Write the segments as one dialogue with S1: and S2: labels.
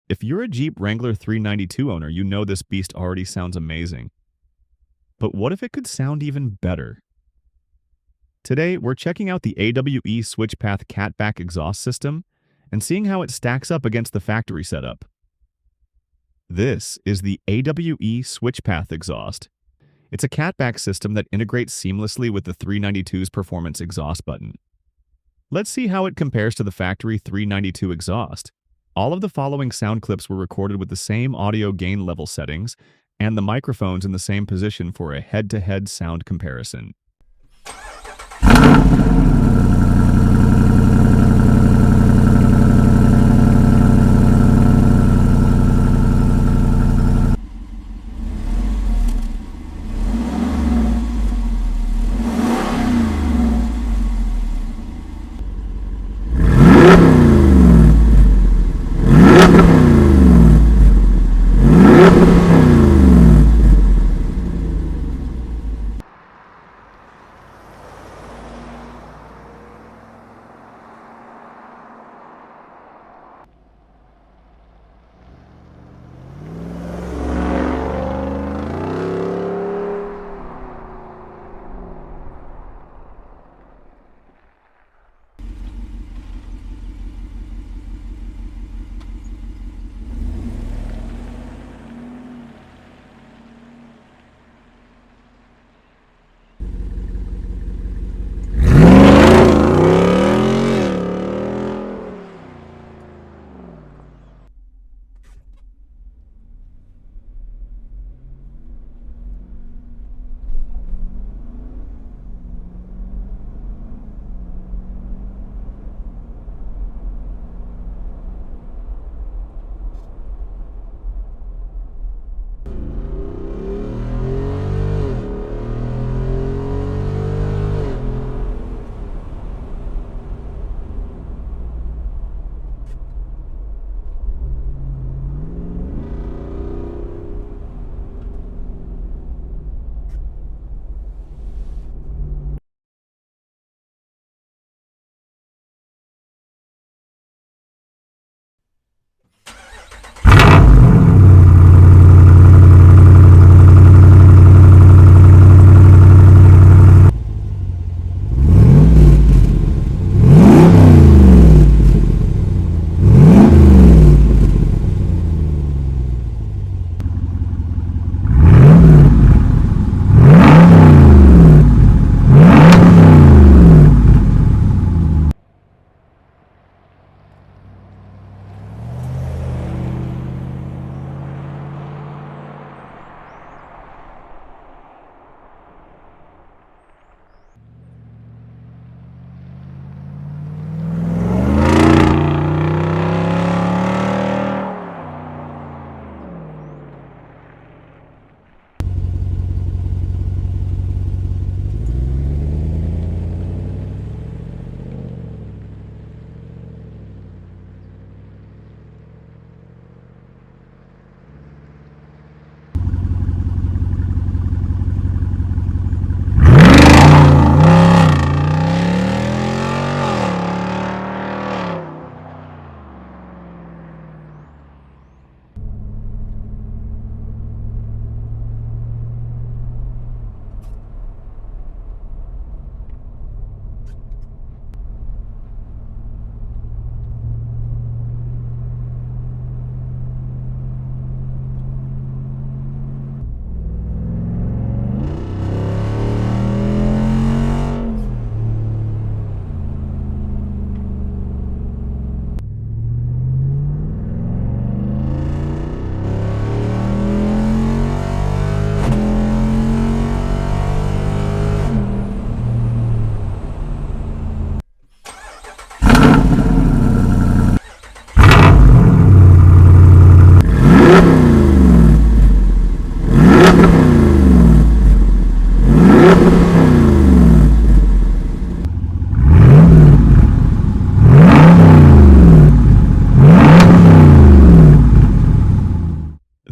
S1: If you're a Jeep Wrangler 392 owner, you know this beast already sounds amazing. But what if it could sound even better? Today, we're checking out the AWE SwitchPath catback exhaust system and seeing how it stacks up against the factory setup. This is the AWE SwitchPath Exhaust. It's a catback system that integrates seamlessly with the 392's performance exhaust button. Let's see how it compares to the factory 392 exhaust. All of the following sound clips were recorded with the same audio gain level settings and the microphones in the same position for a head-to-head sound comparison.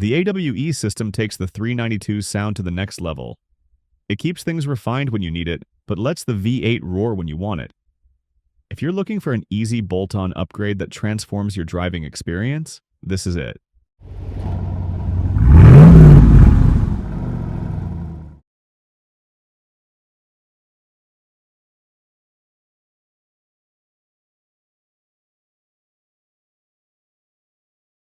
S1: The AWE system takes the 392's sound to the next level. It keeps things refined when you need it, but lets the V8 roar when you want it. If you're looking for an easy bolt-on upgrade that transforms your driving experience, This is it.